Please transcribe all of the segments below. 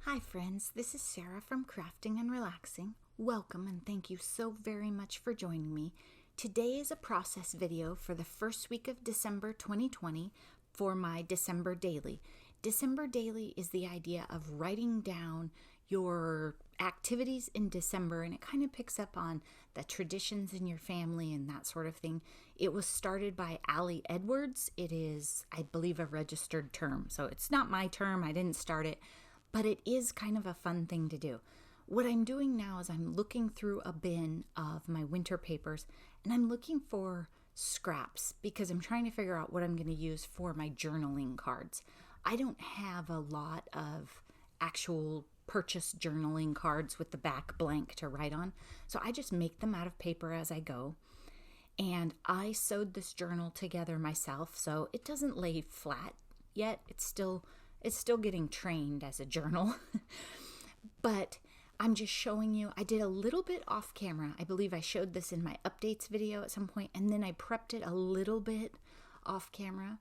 Hi friends, this is Sarah from Crafting and Relaxing. Welcome and thank you so very much for joining me. Today is a process video for the first week of December 2020 for my December Daily. December Daily is the idea of writing down your activities in December, and it kind of picks up on the traditions in your family and that sort of thing. It was started by Allie Edwards. It is, I believe, a registered term. So it's not my term, I didn't start it, but it is kind of a fun thing to do. What I'm doing now is I'm looking through a bin of my winter papers, and I'm looking for scraps because I'm trying to figure out what I'm going to use for my journaling cards. I don't have a lot of actual purchase journaling cards with the back blank to write on, so I just make them out of paper as I go. And I sewed this journal together myself, so it doesn't lay flat yet. It's still getting trained as a journal. But I'm just showing you, I did a little bit off camera. I believe I showed this in my updates video at some point, and then I prepped it a little bit off camera.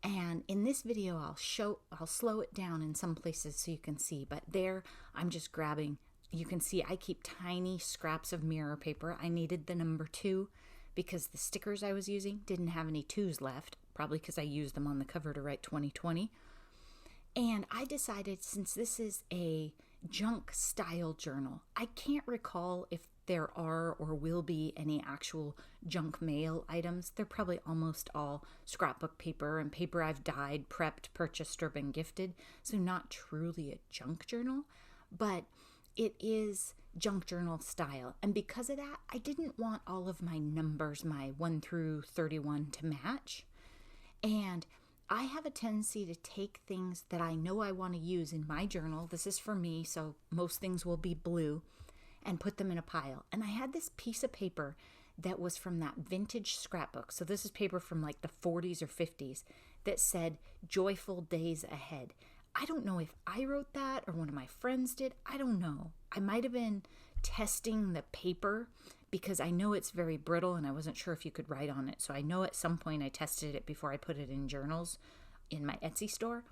And in this video, I'll slow it down in some places so you can see, but there I'm just grabbing, you can see I keep tiny scraps of mirror paper. I needed the number 2 because the stickers I was using didn't have any 2s left, probably because I used them on the cover to write 2020. And I decided, since this is a junk style journal, I can't recall if there are or will be any actual junk mail items. They're probably almost all scrapbook paper and paper I've dyed, prepped, purchased, or been gifted. So not truly a junk journal, but it is junk journal style. And because of that, I didn't want all of my numbers, my 1 through 31, to match. And I have a tendency to take things that I know I want to use in my journal. This is for me, so most things will be blue, and put them in a pile. And I had this piece of paper that was from that vintage scrapbook. So this is paper from like the 40s or 50s that said "Joyful Days Ahead." I don't know if I wrote that or one of my friends did. I don't know. I might have been testing the paper because I know it's very brittle and I wasn't sure if you could write on it. So I know at some point I tested it before I put it in journals in my Etsy store.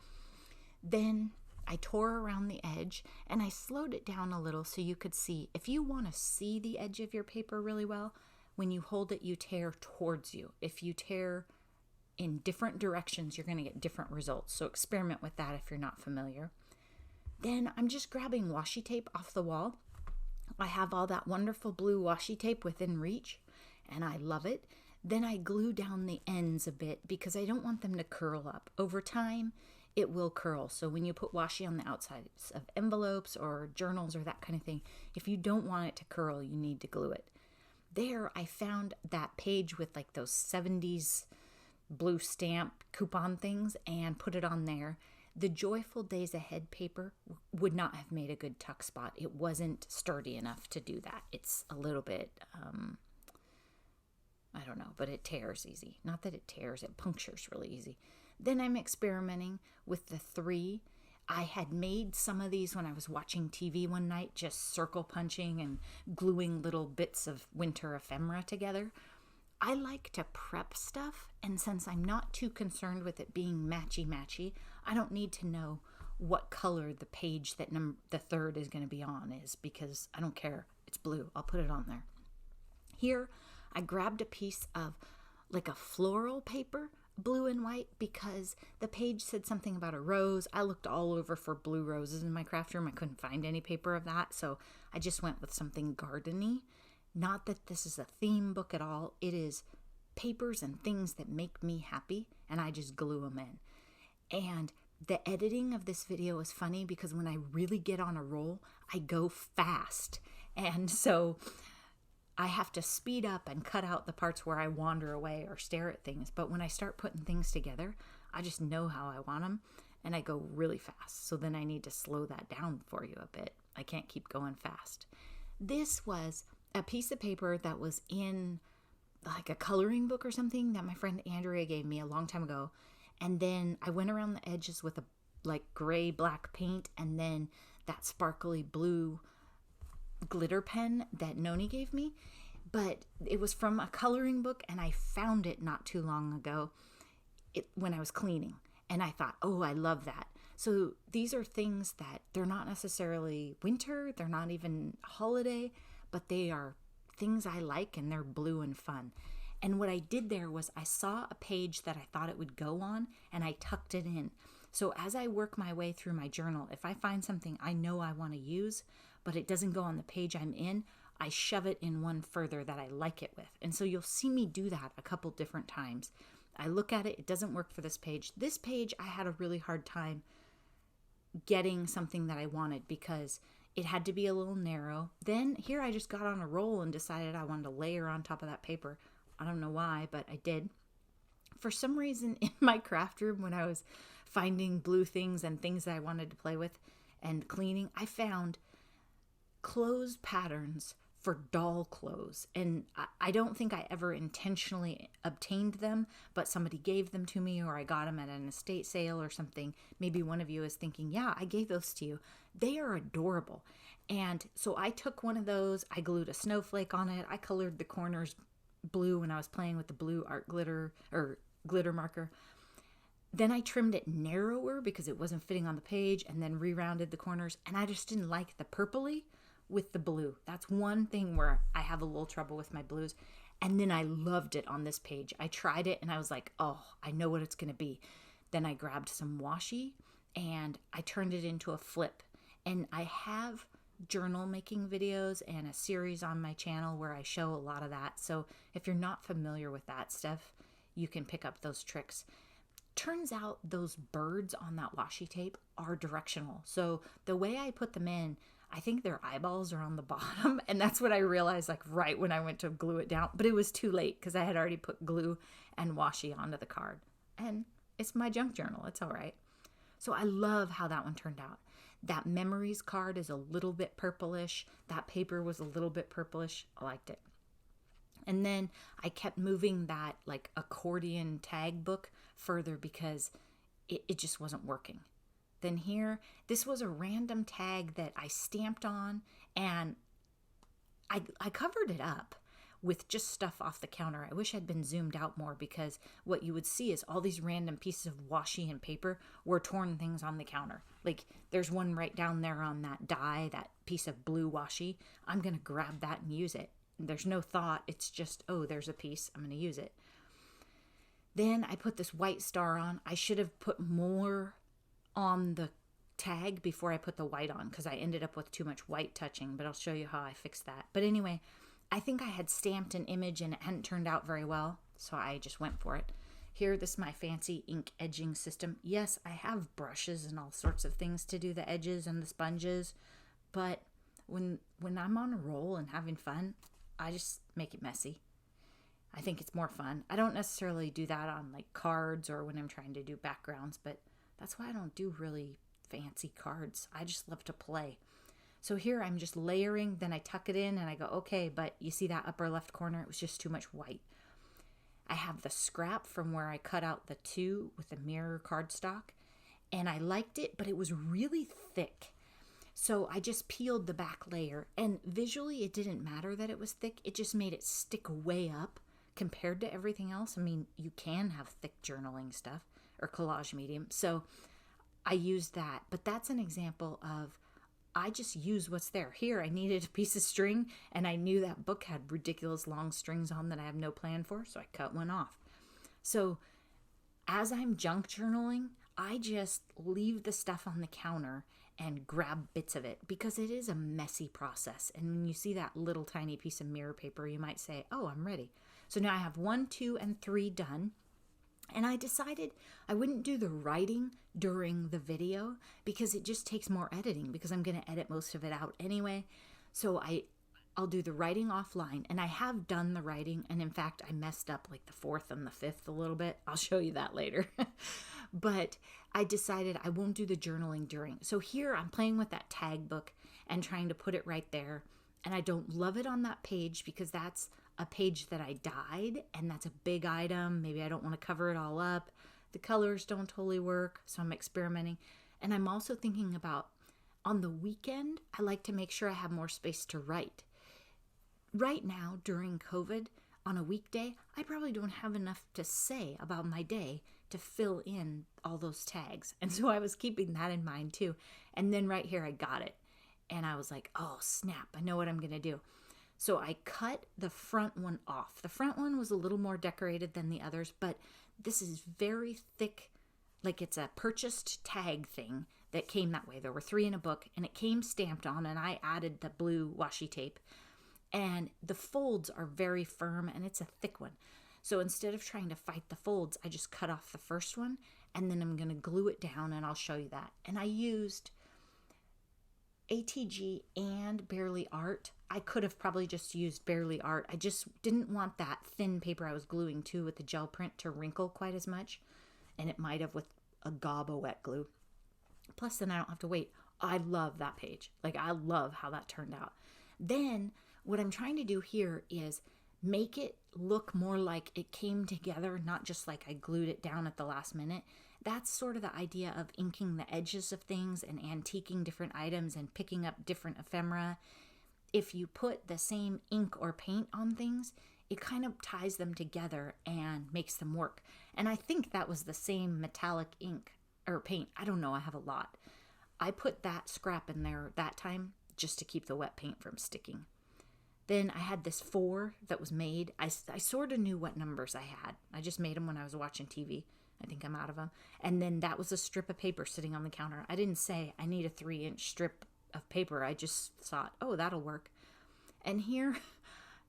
Then I tore around the edge and I slowed it down a little so you could see. If you want to see the edge of your paper really well, when you hold it, you tear towards you. If you tear in different directions, you're going to get different results. So experiment with that if you're not familiar. Then I'm just grabbing washi tape off the wall. I have all that wonderful blue washi tape within reach, and I love it. Then I glue down the ends a bit because I don't want them to curl up. Over time, it will curl. So when you put washi on the outsides of envelopes or journals or that kind of thing, if you don't want it to curl, you need to glue it. There, I found that page with like those 70s blue stamp coupon things and put it on there. The Joyful Days Ahead paper would not have made a good tuck spot. It wasn't sturdy enough to do that. It's a little bit, I don't know, but it tears easy. Not that it tears, it punctures really easy. Then I'm experimenting with the 3. I had made some of these when I was watching TV one night, just circle punching and gluing little bits of winter ephemera together. I like to prep stuff, and since I'm not too concerned with it being matchy-matchy, I don't need to know what color the page that the 3rd is going to be on is, because I don't care. It's blue. I'll put it on there. Here, I grabbed a piece of like a floral paper, blue and white, because the page said something about a rose. I looked all over for blue roses in my craft room. I couldn't find any paper of that, so I just went with something gardeny. Not that this is a theme book at all. It is papers and things that make me happy, and I just glue them in. And the editing of this video is funny because when I really get on a roll, I go fast. And so I have to speed up and cut out the parts where I wander away or stare at things. But when I start putting things together, I just know how I want them, and I go really fast. So then I need to slow that down for you a bit. I can't keep going fast. This was a piece of paper that was in like a coloring book or something that my friend Andrea gave me a long time ago. And then I went around the edges with a like gray black paint, and then that sparkly blue glitter pen that Noni gave me. But it was from a coloring book, and I found it not too long ago when I was cleaning. And I thought, oh, I love that. So these are things that they're not necessarily winter, they're not even holiday, but they are things I like and they're blue and fun. And what I did there was I saw a page that I thought it would go on and I tucked it in. So as I work my way through my journal, if I find something I know I want to use, but it doesn't go on the page I'm in, I shove it in one further that I like it with. And so you'll see me do that a couple different times. I look at it, it doesn't work for this page. This page, I had a really hard time getting something that I wanted because it had to be a little narrow. Then here I just got on a roll and decided I wanted to layer on top of that paper. I don't know why, but I did. For some reason in my craft room, when I was finding blue things and things that I wanted to play with and cleaning, I found clothes patterns for doll clothes. And I don't think I ever intentionally obtained them, but somebody gave them to me or I got them at an estate sale or something. Maybe one of you is thinking, yeah, I gave those to you. They are adorable. And so I took one of those, I glued a snowflake on it. I colored the corners blue when I was playing with the blue art glitter or glitter marker. Then I trimmed it narrower because it wasn't fitting on the page and then re-rounded the corners. And I just didn't like the purpley with the blue. That's one thing where I have a little trouble with my blues. And then I loved it on this page. I tried it and I was like, oh, I know what it's going to be. Then I grabbed some washi and I turned it into a flip. And I have journal making videos and a series on my channel where I show a lot of that. So if you're not familiar with that stuff, you can pick up those tricks. Turns out those birds on that washi tape are directional. So the way I put them in, I think their eyeballs are on the bottom. And that's what I realized like right when I went to glue it down. But it was too late because I had already put glue and washi onto the card. And it's my junk journal. It's all right. So I love how that one turned out. That memories card is a little bit purplish. That paper was a little bit purplish. I liked it. And then I kept moving that like accordion tag book further because it just wasn't working. Then here, this was a random tag that I stamped on and I covered it up with just stuff off the counter. I wish I'd been zoomed out more because what you would see is all these random pieces of washi and paper were torn things on the counter. Like there's one right down there on that die, that piece of blue washi. I'm going to grab that and use it. There's no thought. It's just, oh, there's a piece. I'm going to use it. Then I put this white star on. I should have put more on the tag before I put the white on because I ended up with too much white touching, but I'll show you how I fixed that. But anyway, I think I had stamped an image and it hadn't turned out very well, so I just went for it. Here, this is my fancy ink edging system. Yes, I have brushes and all sorts of things to do the edges and the sponges, but when I'm on a roll and having fun, I just make it messy. I think it's more fun. I don't necessarily do that on like cards or when I'm trying to do backgrounds, but that's why I don't do really fancy cards. I just love to play. So here I'm just layering, then I tuck it in and I go, okay, but you see that upper left corner? It was just too much white. I have the scrap from where I cut out the 2 with the mirror cardstock, and I liked it, but it was really thick. So I just peeled the back layer, and visually it didn't matter that it was thick. It just made it stick way up compared to everything else. I mean, you can have thick journaling stuff or collage medium. So I used that, but that's an example of I just use what's there. Here, I needed a piece of string, and I knew that book had ridiculous long strings on that I have no plan for, so I cut one off. So as I'm junk journaling, I just leave the stuff on the counter and grab bits of it because it is a messy process. And when you see that little tiny piece of mirror paper, you might say, oh, I'm ready. So now I have 1, 2, and 3 done. And I decided I wouldn't do the writing during the video because it just takes more editing because I'm going to edit most of it out anyway. So I'll do the writing offline, and I have done the writing. And in fact, I messed up like the 4th and the 5th a little bit. I'll show you that later. But I decided I won't do the journaling during. So here I'm playing with that tag book and trying to put it right there. And I don't love it on that page because that's a page that I dyed, and that's a big item. Maybe I don't want to cover it all up. The colors don't totally work, so I'm experimenting. And I'm also thinking about on the weekend, I like to make sure I have more space to write. Right now, during COVID, on a weekday, I probably don't have enough to say about my day to fill in all those tags. And so I was keeping that in mind too. And then right here, I got it. And I was like, oh, snap, I know what I'm going to do. So I cut the front one off. The front one was a little more decorated than the others, but this is very thick, like it's a purchased tag thing that came that way. There were 3 in a book, and it came stamped on, and I added the blue washi tape. And the folds are very firm, and it's a thick one. So instead of trying to fight the folds, I just cut off the first one, and then I'm going to glue it down, and I'll show you that. And I used ATG and Barely Art. I could have probably just used Barely Art. I just didn't want that thin paper I was gluing to with the gel print to wrinkle quite as much, and it might have with a gob of wet glue. Plus, then I don't have to wait. I love that page. Like, I love how that turned out. Then what I'm trying to do here is make it look more like it came together, not just like I glued it down at the last minute. That's sort of the idea of inking the edges of things and antiquing different items and picking up different ephemera. If you put the same ink or paint on things, it kind of ties them together and makes them work. And I think that was the same metallic ink or paint. I don't know, I have a lot. I put that scrap in there that time just to keep the wet paint from sticking. Then I had this 4 that was made. I sort of knew what numbers I had. I just made them when I was watching TV. I think I'm out of them. And then that was a strip of paper sitting on the counter. I didn't say I need a 3-inch strip of paper. I just thought, oh, that'll work. And here,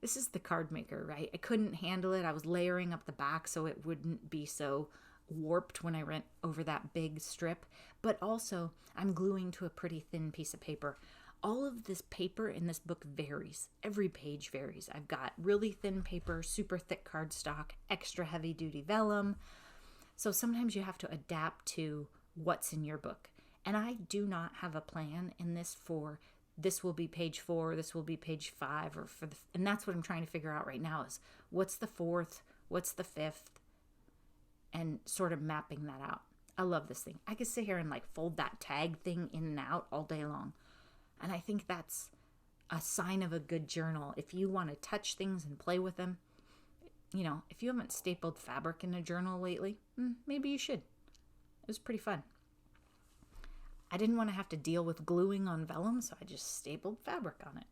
this is the card maker, right? I couldn't handle it. I was layering up the back so it wouldn't be so warped when I went over that big strip. But also, I'm gluing to a pretty thin piece of paper. All of this paper in this book varies. Every page varies. I've got really thin paper, super thick cardstock, extra heavy duty vellum. So sometimes you have to adapt to what's in your book. And I do not have a plan in this for this will be page 4, this will be page 5, or and that's what I'm trying to figure out right now is what's the 4th, what's the 5th, and sort of mapping that out. I love this thing. I could sit here and like fold that tag thing in and out all day long. And I think that's a sign of a good journal. If you want to touch things and play with them, you know, if you haven't stapled fabric in a journal lately, maybe you should. It was pretty fun. I didn't want to have to deal with gluing on vellum, so I just stapled fabric on it.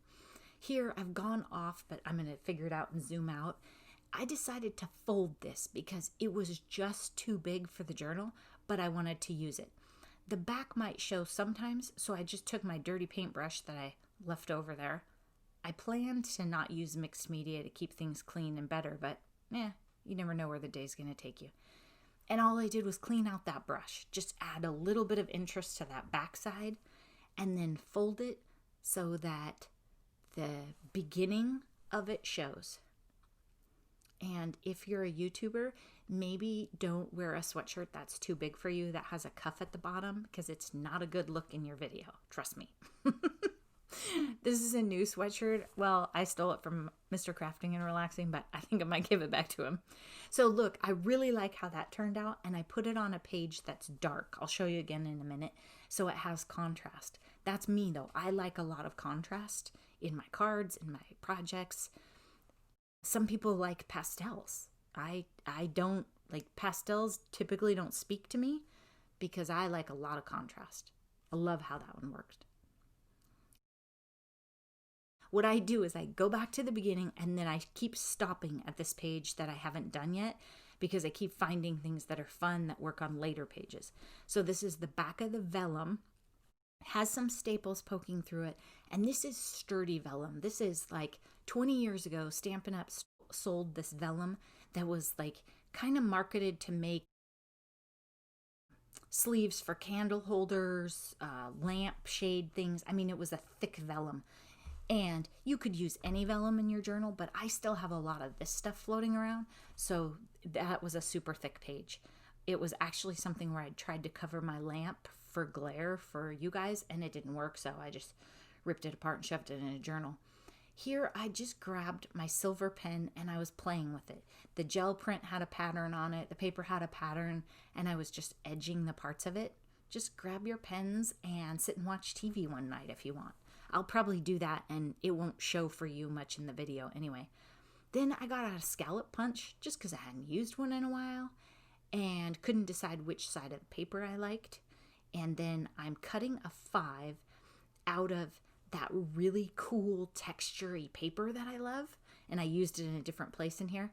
Here, I've gone off, but I'm going to figure it out and zoom out. I decided to fold this because it was just too big for the journal, but I wanted to use it. The back might show sometimes, so I just took my dirty paintbrush that I left over there. I planned to not use mixed media to keep things clean and better, but you never know where the day's going to take you. And all I did was clean out that brush, just add a little bit of interest to that backside, and then fold it so that the beginning of it shows. And if you're a YouTuber, maybe don't wear a sweatshirt that's too big for you that has a cuff at the bottom, because it's not a good look in your video. Trust me. This is a new sweatshirt. Well, I stole it from Mr. Crafting and Relaxing, but I think I might give it back to him. So look, I really like how that turned out, and I put it on a page that's dark. I'll show you again in a minute. So it has contrast. That's me though. I like a lot of contrast in my cards, in my projects. Some people like pastels. I don't like pastels. Typically don't speak to me because I like a lot of contrast. I love how that one worked. What I do is I go back to the beginning and then I keep stopping at this page that I haven't done yet because I keep finding things that are fun that work on later pages. So this is the back of the vellum. It has some staples poking through it. And this is sturdy vellum. This is like 20 years ago, Stampin' Up! Sold this vellum that was like kind of marketed to make sleeves for candle holders, lamp shade things. I mean, it was a thick vellum. And you could use any vellum in your journal, but I still have a lot of this stuff floating around. So that was a super thick page. It was actually something where I tried to cover my lamp for glare for you guys, and it didn't work. So I just ripped it apart and shoved it in a journal. Here, I just grabbed my silver pen and I was playing with it. The gel print had a pattern on it. The paper had a pattern, and I was just edging the parts of it. Just grab your pens and sit and watch TV one night if you want. I'll probably do that and it won't show for you much in the video anyway. Then I got out a scallop punch just because I hadn't used one in a while. and couldn't decide which side of the paper I liked. And then I'm cutting a 5 out of that really cool texture-y paper that I love, and I used it in a different place in here,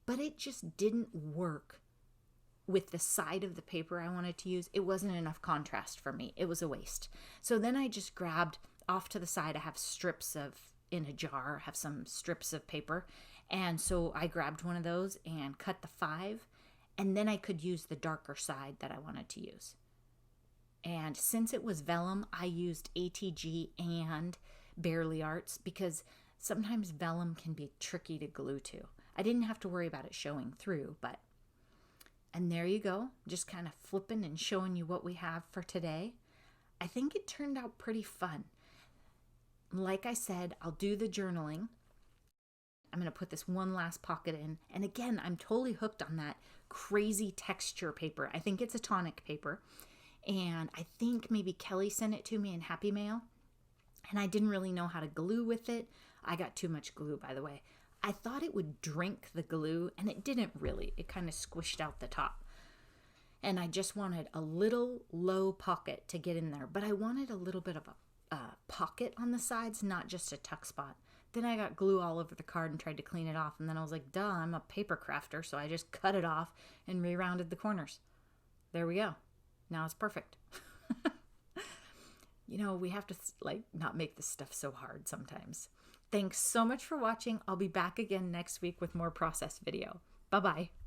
but it just didn't work with the side of the paper I wanted to use. It wasn't enough contrast for me. It was a waste. So then I just grabbed off to the side. I have strips of, in a jar, have some strips of paper. And so I grabbed one of those and cut the 5, and then I could use the darker side that I wanted to use. And since it was vellum, I used ATG and Bearly Arts because sometimes vellum can be tricky to glue to. I didn't have to worry about it showing through, but... And there you go, just kind of flipping and showing you what we have for today. I think it turned out pretty fun. Like I said, I'll do the journaling. I'm going to put this one last pocket in. And again, I'm totally hooked on that crazy texture paper. I think it's a tonic paper. And I think maybe Kelly sent it to me in Happy Mail. And I didn't really know how to glue with it. I got too much glue, by the way. I thought it would drink the glue, and it didn't really. It kind of squished out the top. And I just wanted a little low pocket to get in there. But I wanted a little bit of a pocket on the sides, not just a tuck spot. Then I got glue all over the card and tried to clean it off. And then I was like, duh, I'm a paper crafter. So I just cut it off and re-rounded the corners. There we go. Now it's perfect. You know, we have to not make this stuff so hard sometimes. Thanks so much for watching. I'll be back again next week with more process video. Bye-bye.